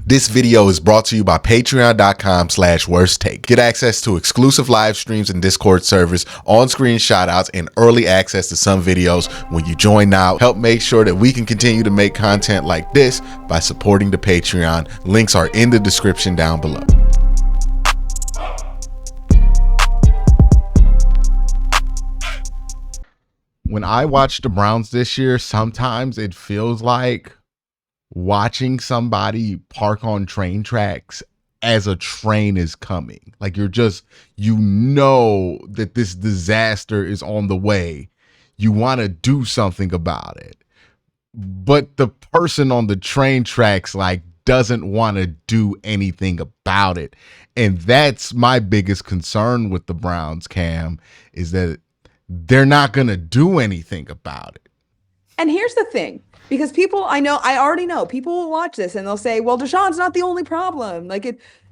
This video is brought to you by patreon.com/worsttake. Get access to exclusive live streams and Discord servers, on-screen shoutouts, and early access to some videos when you join now. Help make sure that we can continue to make content like this by supporting the Patreon. Links are in the description down below. When I watch the Browns this year, sometimes it feels like watching somebody park on train tracks as a train is coming. Like you know that this disaster is on the way. You want to do something about it. But the person on the train tracks doesn't want to do anything about it. And that's my biggest concern with the Browns, Cam, is that they're not going to do anything about it. And here's the thing, because I already know people will watch this and they'll say, well, Deshaun's not the only problem.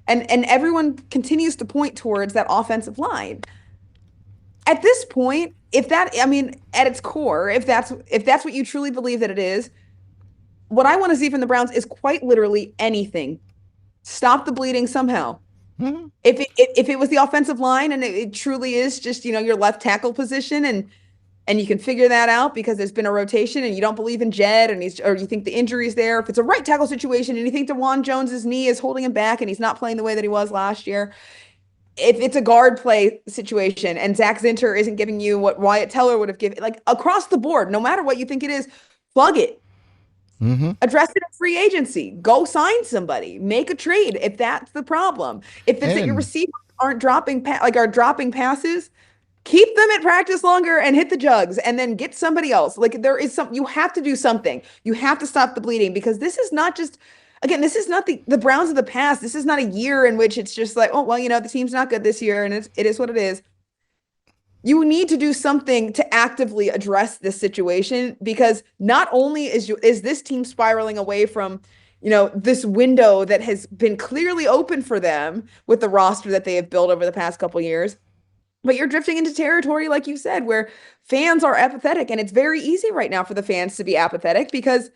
And everyone continues to point towards that offensive line. At this point, at its core, if that's what you truly believe that it is, what I want to see from the Browns is quite literally anything. Stop the bleeding somehow. Mm-hmm. If it was the offensive line and it truly is just, your left tackle position and you can figure that out because there's been a rotation and you don't believe in Jed or you think the injury's there. If it's a right tackle situation and you think DeJuan Jones's knee is holding him back and he's not playing the way that he was last year. If it's a guard play situation and Zach Zinter isn't giving you what Wyatt Teller would have given, across the board, no matter what you think it is, plug it. Mm-hmm. Address it in free agency. Go sign somebody. Make a trade if that's the problem. If it's that your receivers aren't dropping passes, keep them at practice longer and hit the jugs and then get somebody else. You have to do something. You have to stop the bleeding because this is not just, again, this is not the Browns of the past. This is not a year in which it's just the team's not good this year and it is what it is. You need to do something to actively address this situation because not only is this team spiraling away from, this window that has been clearly open for them with the roster that they have built over the past couple of years, but you're drifting into territory, like you said, where fans are apathetic. And it's very easy right now for the fans to be apathetic because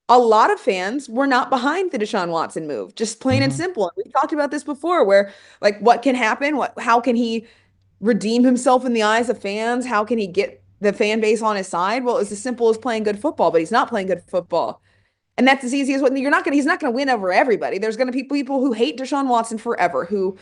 a lot of fans were not behind the Deshaun Watson move, just plain and simple. And we talked about this before where what can happen? How can he redeem himself in the eyes of fans? How can he get the fan base on his side? Well, it's as simple as playing good football, but he's not playing good football. And that's as easy as he's not going to win over everybody. There's going to be people who hate Deshaun Watson forever, who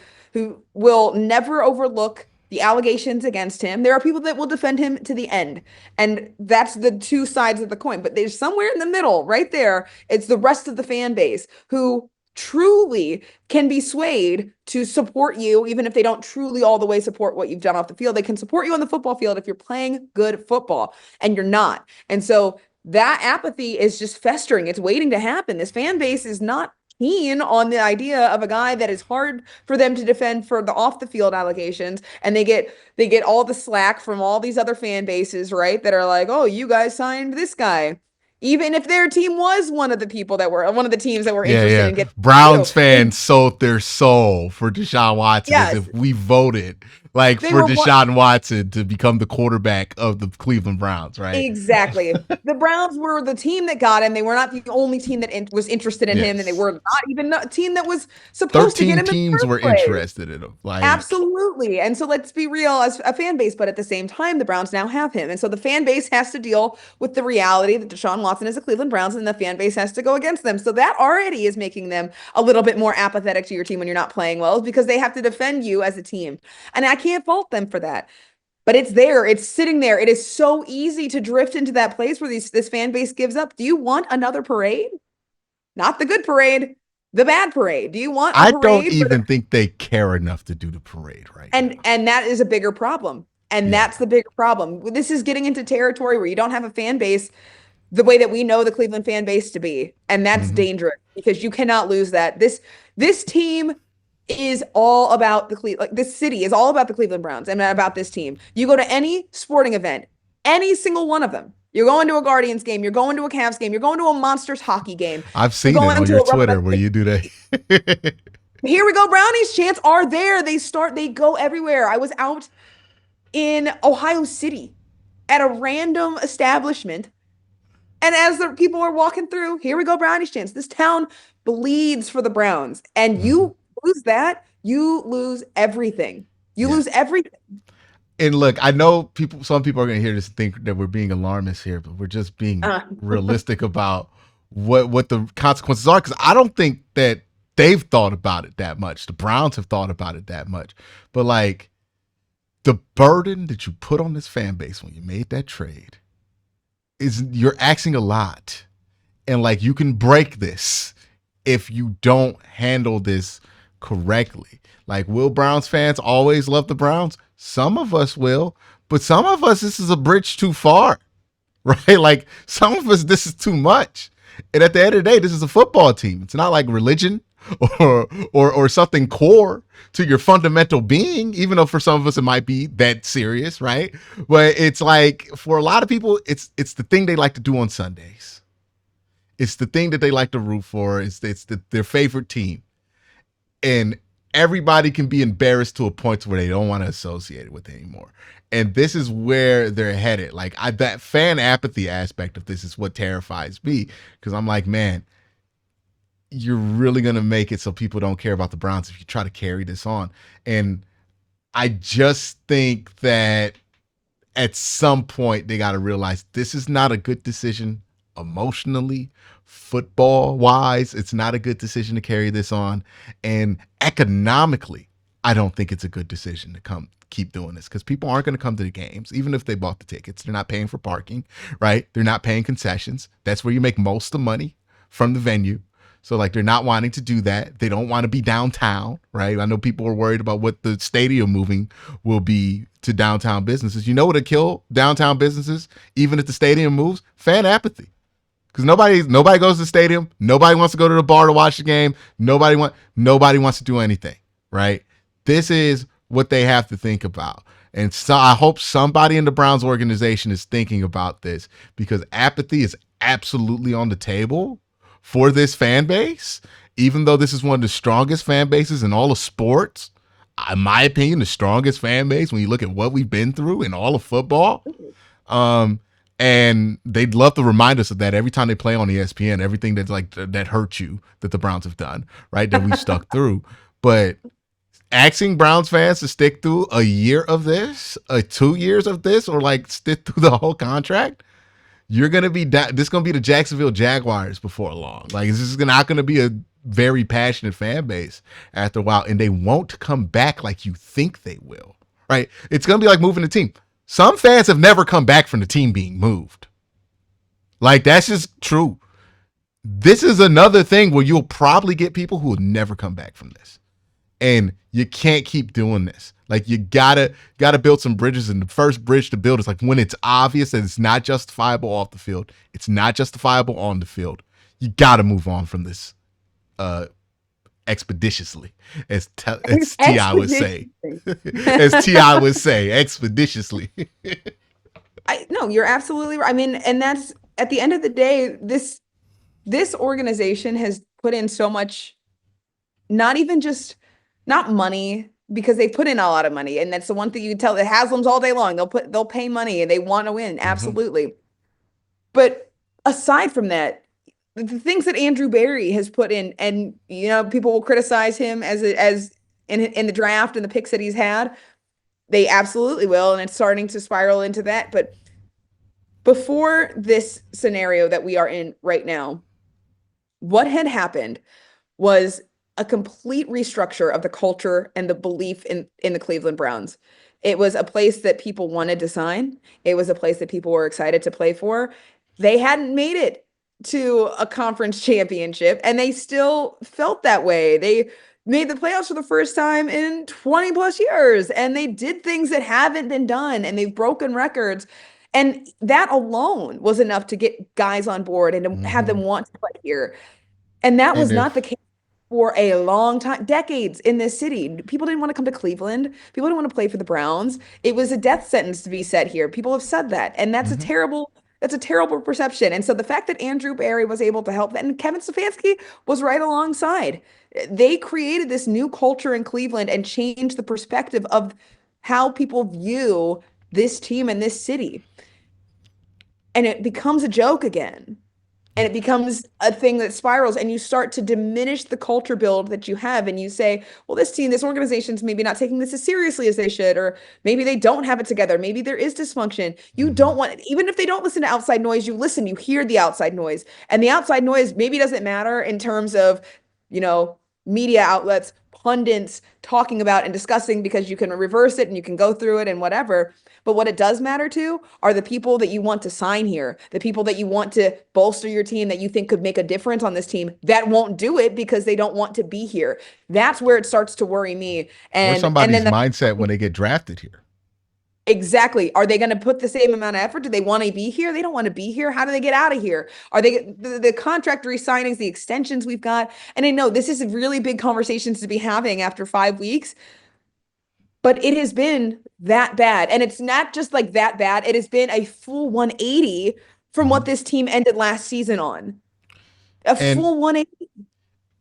will never overlook the allegations against him. There are people that will defend him to the end. And that's the two sides of the coin. But there's somewhere in the middle, right there, it's the rest of the fan base who truly can be swayed to support you, even if they don't truly all the way support what you've done off the field. They can support you on the football field if you're playing good football, and you're not. And so that apathy is just festering. It's waiting to happen. This fan base is not keen on the idea of a guy that is hard for them to defend for the off the field allegations. And they get all the slack from all these other fan bases, right? That are like, oh, you guys signed this guy. Even if their team was one of the teams that were interested in getting Browns fans sold their soul for Deshaun Watson as if we voted for Deshaun Watson to become the quarterback of the Cleveland Browns, right? Exactly. The Browns were the team that got him. They were not the only team that was interested in him, and they were not even a team that was supposed to get him. 13 teams were interested in him. Absolutely. And so let's be real as a fan base, but at the same time, the Browns now have him. And so the fan base has to deal with the reality that Deshaun Watson is a Cleveland Browns, and the fan base has to go against them. So that already is making them a little bit more apathetic to your team when you're not playing well, because they have to defend you as a team. And I can't fault them for that. But it's there. It's sitting there. It is so easy to drift into that place where this fan base gives up. Do you want another parade? Not the good parade, the bad parade. Do you want a parade? I don't even think they care enough to do the parade right now. And that is a bigger problem. And that's the bigger problem. This is getting into territory where you don't have a fan base the way that we know the Cleveland fan base to be. And that's dangerous because you cannot lose that. This team is all about this city is all about the Cleveland Browns and about this team. You go to any sporting event, any single one of them. You're going to a Guardians game. You're going to a Cavs game. You're going to a Monsters hockey game. I've seen it on your Twitter where you do that. Here we go. Brownies chants are there. They go everywhere. I was out in Ohio City at a random establishment. And as the people are walking through, here we go, Brownies chants. This town bleeds for the Browns. And Mhm. you lose that, you lose everything. You Yeah. lose everything. And look, I know people. Some people are going to hear this and think that we're being alarmist here, but we're just being Uh, realistic about what the consequences are. Because I don't think that they've thought about it that much. The Browns have thought about it that much. But like the burden that you put on this fan base when you made that trade is you're asking a lot, and like you can break this if you don't handle this correctly. Like, will Browns fans always love the Browns? Some of us will, but some of us, this is a bridge too far, right? Like, some of us, this is too much. And at the end of the day, this is a football team. It's not like religion or something core to your fundamental being, even though for some of us it might be that serious, right? But it's like for a lot of people, it's the thing they like to do on Sundays. It's the thing that they like to root for. Their favorite team, and everybody can be embarrassed to a point where they don't want to associate it with it anymore. And this is where they're headed. Like that fan apathy aspect of this is what terrifies me because I'm like, man, you're really gonna make it so people don't care about the Browns if you try to carry this on. And I just think that at some point they got to realize this is not a good decision emotionally, football wise. It's not a good decision to carry this on, and economically, I don't think it's a good decision to come keep doing this because people aren't going to come to the games even if they bought the tickets. They're not paying for parking, right? They're not paying concessions. That's where you make most of the money from the venue. So like they're not wanting to do that. They don't want to be downtown, right? I know people are worried about what the stadium moving will be to downtown businesses. You know what would kill downtown businesses, even if the stadium moves? Fan apathy. Because nobody goes to the stadium. Nobody wants to go to the bar to watch the game. Nobody wants to do anything, right? This is what they have to think about. And so I hope somebody in the Browns organization is thinking about this because apathy is absolutely on the table for this fan base. Even though this is one of the strongest fan bases in all of sports, in my opinion, the strongest fan base when you look at what we've been through in all of football. Um, and they'd love to remind us of that every time they play on ESPN, everything that's like that hurt you that the Browns have done, right? That we stuck through. But asking Browns fans to stick through a year of this, 2 years of this, or like stick through the whole contract, you're gonna be this gonna be the Jacksonville Jaguars before long. Like this is not gonna be a very passionate fan base after a while, and they won't come back like you think they will. Right? It's gonna be like moving the team. Some fans have never come back from the team being moved. Like that's just true. This is another thing where you'll probably get people who will never come back from this. And you can't keep doing this. Like you gotta build some bridges, and the first bridge to build is like when it's obvious that it's not justifiable off the field, it's not justifiable on the field. You gotta move on from this uh expeditiously, as Ti would say, Expedition. as Ti would say, expeditiously. I no, you're absolutely right. I mean, and that's at the end of the day, this organization has put in so much, not even just not money, because they put in a lot of money, and that's the one thing you can tell the Haslams all day long. They'll pay money and they want to win, Mm-hmm. absolutely. But aside from that, the things that Andrew Barry has put in, and people will criticize him as in the draft and the picks that he's had. They absolutely will, and it's starting to spiral into that. But before this scenario that we are in right now, what had happened was a complete restructure of the culture and the belief in the Cleveland Browns. It was a place that people wanted to sign. It was a place that people were excited to play for. They hadn't made it to a conference championship, and they still felt that way. They made the playoffs for the first time in 20 plus years, and they did things that haven't been done, and they've broken records. And that alone was enough to get guys on board and to have them Mm-hmm. want to play here. And that And was not the if case for a long time, decades in this city. People didn't want to come to Cleveland. People didn't want to play for the Browns. It was a death sentence to be set here. People have said that, and mm-hmm. that's a terrible perception. And so the fact that Andrew Barry was able to help that, and Kevin Stefanski was right alongside, they created this new culture in Cleveland and changed the perspective of how people view this team and this city. And it becomes a joke again. and it becomes a thing that spirals, and you start to diminish the culture build that you have, and you say, well, this organization's maybe not taking this as seriously as they should, or maybe they don't have it together, maybe there is dysfunction. You Mm-hmm. don't want, even if they don't listen to outside noise, you listen, you hear the outside noise, and the outside noise maybe doesn't matter in terms of, you know, media outlets, pundits talking about and discussing, because you can reverse it and you can go through it and whatever. But what it does matter to are the people that you want to sign here, the people that you want to bolster your team, that you think could make a difference on this team, that won't do it because they don't want to be here. That's where it starts to worry me. Or And somebody's then mindset when they get drafted here. exactly, are they going to put the same amount of effort? Do they want to be here? They don't want to be here. How do they get out of here? Are they the contract re-signings, the extensions we've got? And I know this is really big conversations to be having after 5 weeks, but it has been that bad. And it's not just like that bad. It has been a full 180 from Mm-hmm. what this team ended last season on. A And full 180.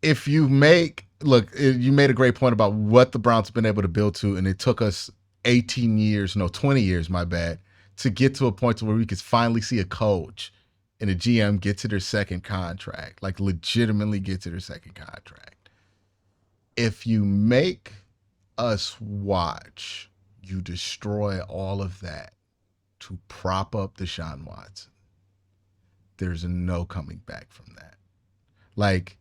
if you make look, you made a great point about what the Browns have been able to build to, and it took us 18 years, no, 20 years, my bad, to get to a point where we could finally see a coach and a GM get to their second contract, like legitimately get to their second contract. If you make us watch you destroy all of that to prop up Deshaun Watson, there's no coming back from that. Like,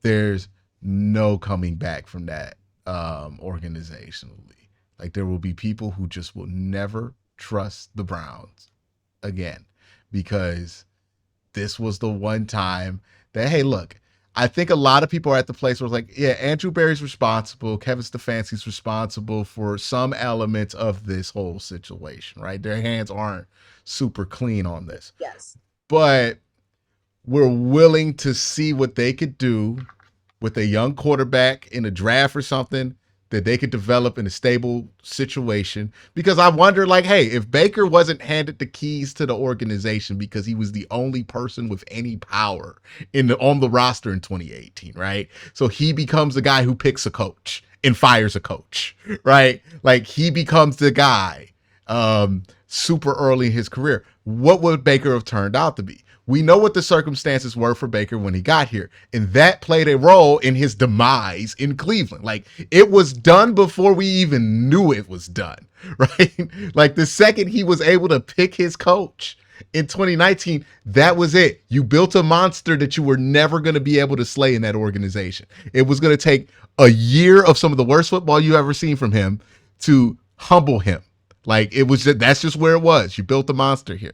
there's no coming back from that organizationally. Like, there will be people who just will never trust the Browns again because this was the one time that, hey, look, I think a lot of people are at the place where it's like, yeah, Andrew Berry's responsible, Kevin Stefanski's responsible for some elements of this whole situation, right? Their hands aren't super clean on this. Yes. But we're willing to see what they could do with a young quarterback in a draft or something that they could develop in a stable situation. Because I wonder, like, hey, if Baker wasn't handed the keys to the organization because he was the only person with any power on the roster in 2018, right? So he becomes the guy who picks a coach and fires a coach, right? Like, he becomes the guy super early in his career. What would Baker have turned out to be? We know what the circumstances were for Baker when he got here, and that played a role in his demise in Cleveland. Like, it was done before we even knew it was done, right? Like, the second he was able to pick his coach in 2019, that was it. You built a monster that you were never going to be able to slay in that organization. It was going to take a year of some of the worst football you ever seen from him to humble him. Like, it was that's just where it was. You built a monster here.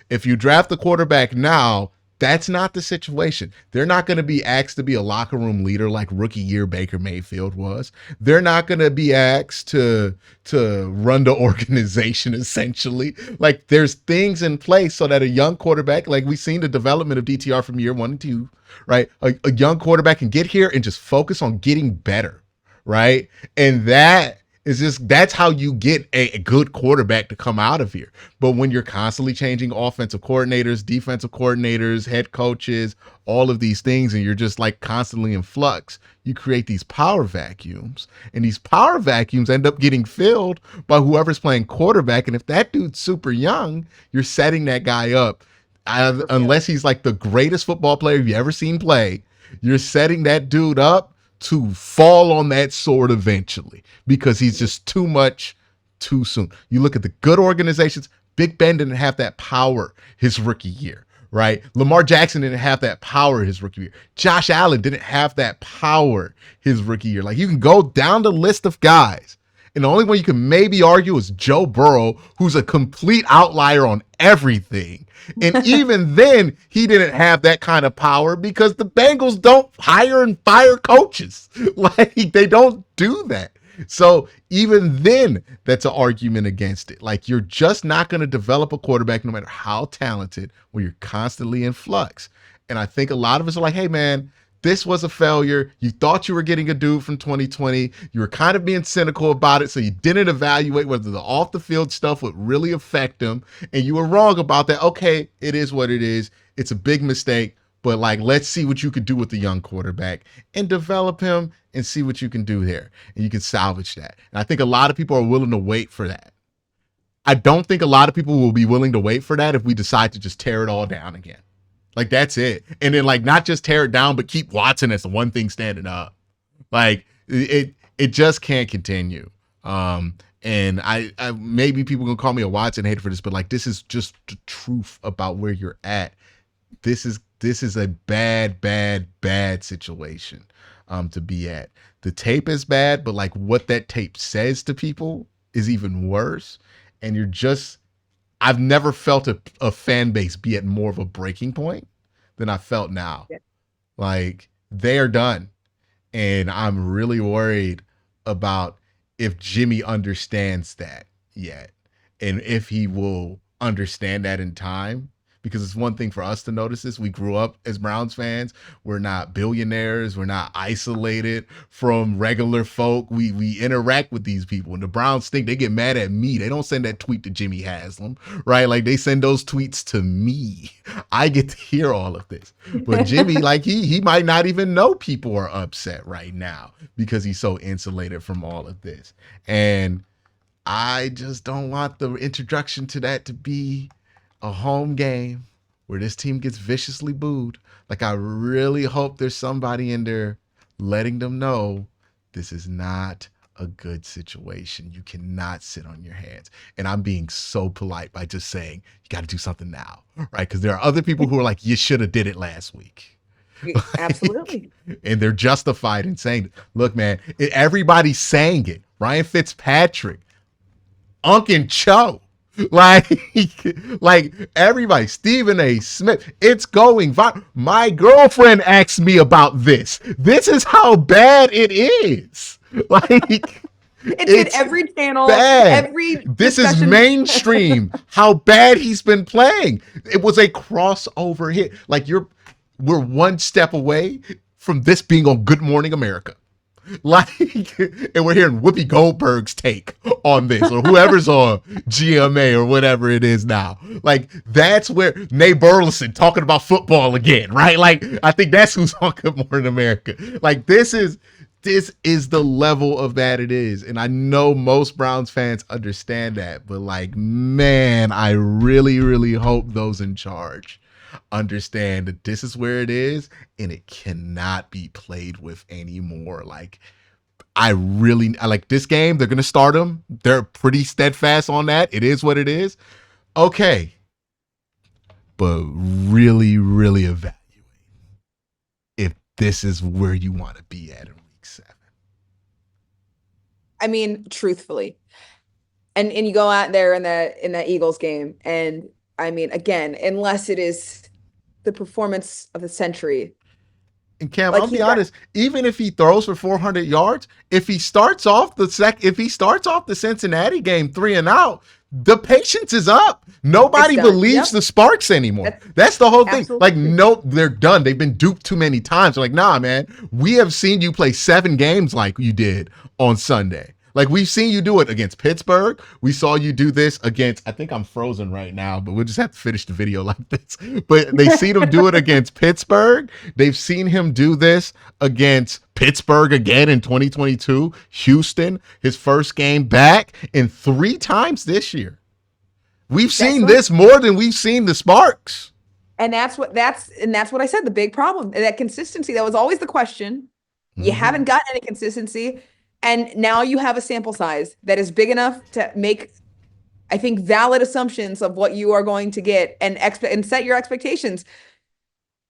If you draft the quarterback now, that's not the situation. They're not going to be asked to be a locker room leader like rookie year Baker Mayfield was. They're not going to be asked to run the organization essentially. Like, there's things in place so that a young quarterback, like we've seen the development of DTR from year 1 and 2, right? A young quarterback can get here and just focus on getting better, right? And that's how you get a good quarterback to come out of here. But when you're constantly changing offensive coordinators, defensive coordinators, head coaches, all of these things, and you're just like constantly in flux, you create these power vacuums. And these power vacuums end up getting filled by whoever's playing quarterback. And if that dude's super young, you're setting that guy up. Unless he's like the greatest football player you've ever seen play, you're setting that dude up to fall on that sword eventually because he's just too much too soon. You look at the good organizations, Big Ben didn't have that power his rookie year, right? Lamar Jackson didn't have that power his rookie year. Josh Allen didn't have that power his rookie year. Like, you can go down the list of guys, and the only one you can maybe argue is Joe Burrow, who's a complete outlier on everything. And even then, he didn't have that kind of power because the Bengals don't hire and fire coaches. Like, they don't do that. So even then, that's an argument against it. Like, you're just not going to develop a quarterback no matter how talented when you're constantly in flux. And I think a lot of us are like, hey, man, this was a failure. You thought you were getting a dude from 2020. You were kind of being cynical about it, so you didn't evaluate whether the off the field stuff would really affect him. And you were wrong about that. Okay, it is what it is. It's a big mistake, but like, let's see what you could do with the young quarterback and develop him and see what you can do there. And you can salvage that. And I think a lot of people are willing to wait for that. I don't think a lot of people will be willing to wait for that if we decide to just tear it all down again. Like that's it. And then like not just tear it down, but keep Watson as the one thing standing up. Like it just can't continue. And I maybe people gonna call me a Watson hater for this, but like this is just the truth about where you're at. This is a bad situation to be at. The tape is bad, but like what that tape says to people is even worse. And you're just I've never felt a fan base be at more of a breaking point than I felt now. Yeah. Like they are done. And I'm really worried about if Jimmy understands that yet and if he will understand that in time. Because it's one thing for us to notice this. We grew up as Browns fans. We're not billionaires. We're not isolated from regular folk. We interact with these people. And the Browns think they get mad at me. They don't send that tweet to Jimmy Haslam, right? Like they send those tweets to me. I get to hear all of this. But Jimmy, like he might not even know people are upset right now because he's so insulated from all of this. And I just don't want the introduction to that to be a home game where this team gets viciously booed. Like I really hope there's somebody in there letting them know this is not a good situation. You cannot sit on your hands. And I'm being so polite by just saying you got to do something now, right? Because there are other people who are like, you should have did it last week. Absolutely. And they're justified in saying, look, man, everybody's saying it. Ryan Fitzpatrick, Uncle Cho, like, like everybody, Stephen A. Smith, it's going viral. My girlfriend asked me about this. This is how bad it is. Like, It's in every channel, bad. every This is discussion. mainstream. How bad he's been playing. It was a crossover hit. Like we're one step away from this being on Good Morning America. Like, and we're hearing Whoopi Goldberg's take on this, or whoever's on GMA or whatever it is now. Like, that's where Nate Burleson talking about football again, right? Like, I think that's who's on Good Morning America. Like, this is the level of bad it is. And I know most Browns fans understand that, but like, man, I really, really hope those in charge understand that this is where it is and it cannot be played with anymore. Like I like this game. They're going to start them. They're pretty steadfast on that. It is what it is. Okay. But really, really evaluate if this is where you want to be at in week 7. I mean, truthfully. And you go out there in the Eagles game, and I mean, again, unless it is the performance of the century. And Cam, Like I'll be honest, even if he throws for 400 yards, if he starts off the Cincinnati game 3-and-out, the patience is up. Nobody believes the Sparks anymore. That's the whole thing. Absolutely. Like, no, they're done. They've been duped too many times. They're like, nah, man, we have seen you play 7 games like you did on Sunday. Like, we've seen you do it against Pittsburgh. We saw you do this against, I think I'm frozen right now, but we'll just have to finish the video like this. But they seen him do it against Pittsburgh. They've seen him do this against Pittsburgh again in 2022, Houston, his first game back, and 3 times this year. We've seen this more than we've seen the Sparks. And that's what I said, the big problem. That consistency, that was always the question. You haven't gotten any consistency. And now you have a sample size that is big enough to make, I think, valid assumptions of what you are going to get and set your expectations.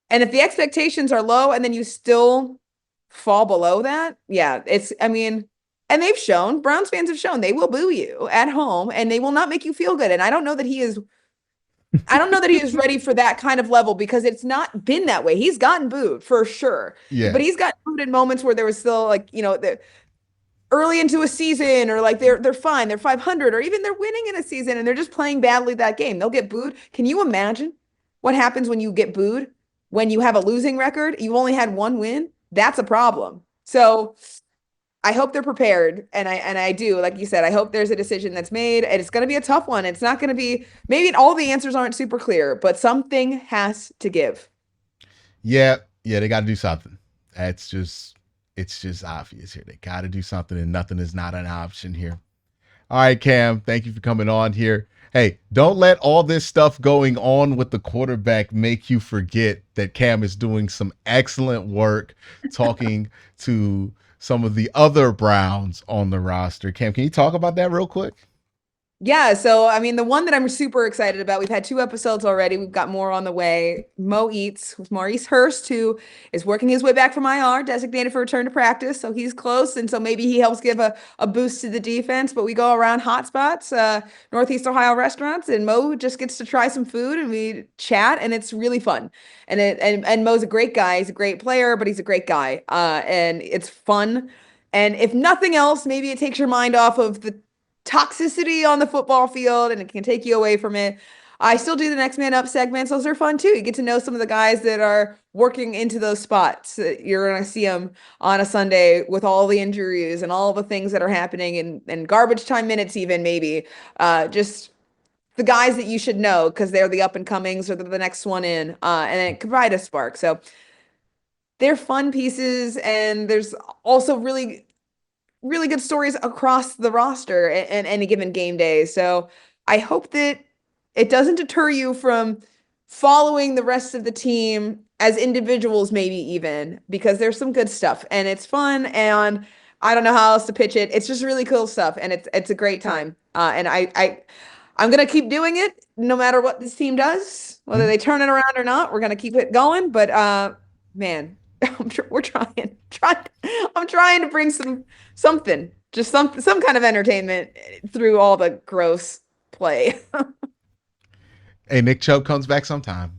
And if the expectations are low and then you still fall below that, yeah, and Browns fans have shown they will boo you at home and they will not make you feel good. And I don't know that he is ready for that kind of level because it's not been that way. He's gotten booed for sure. Yeah. But he's gotten booed in moments where there was still like, early into a season, or like they're fine, they're 500, or even they're winning in a season and they're just playing badly that game. They'll get booed. Can you imagine what happens when you get booed when you have a losing record? You've only had 1 win. That's a problem. So I hope they're prepared. And I do, like you said, I hope there's a decision that's made, and it's going to be a tough one. It's not going to be, maybe all the answers aren't super clear, but something has to give. Yeah, they got to do something. It's just obvious here. They got to do something, and nothing is not an option here. All right, Cam, thank you for coming on here. Hey, don't let all this stuff going on with the quarterback make you forget that Cam is doing some excellent work talking to some of the other Browns on the roster. Cam, can you talk about that real quick? Yeah, so I mean, the one that I'm super excited about, we've had 2 episodes already. We've got more on the way. Mo Eats with Maurice Hurst, who is working his way back from IR, designated for return to practice. So he's close. And so maybe he helps give a boost to the defense. But we go around hotspots, Northeast Ohio restaurants, and Mo just gets to try some food and we chat, and it's really fun. And Mo's a great guy. He's a great player, but he's a great guy. And it's fun. And if nothing else, maybe it takes your mind off of the toxicity on the football field and it can take you away from it. I still do the next man up segments. Those are fun too. You get to know some of the guys that are working into those spots. You're going to see them on a Sunday with all the injuries and all the things that are happening and garbage time minutes, even maybe. Just the guys that you should know because they're the up and comings or the next one in. And it can provide a spark. So they're fun pieces. And there's also really good stories across the roster and any given game day. So I hope that it doesn't deter you from following the rest of the team as individuals, maybe even because there's some good stuff and it's fun. And I don't know how else to pitch it. It's just really cool stuff, and it's a great time. And I'm gonna keep doing it no matter what this team does, whether they turn it around or not. We're gonna keep it going. But man, we're trying. I'm trying to bring something, just some kind of entertainment through all the gross play. Hey, Nick Chubb comes back sometime.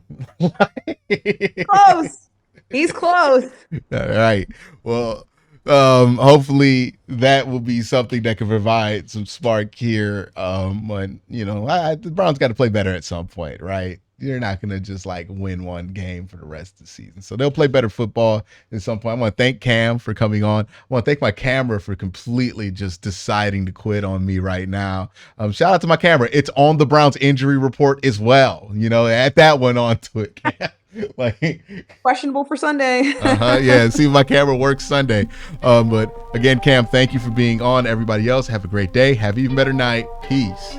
Close. He's close. All right. Well, hopefully that will be something that can provide some spark here. When the Browns got to play better at some point, right? You're not gonna just like win one game for the rest of the season, so they'll play better football at some point. I want to thank Cam for coming on. I want to thank my camera for completely just deciding to quit on me right now. Shout out to my camera. It's on the Browns injury report as well. Add that one onto it, Cam. Like Questionable for Sunday. yeah, see if my camera works Sunday. But again, Cam, thank you for being on. Everybody else, have a great day. Have an even better night. Peace.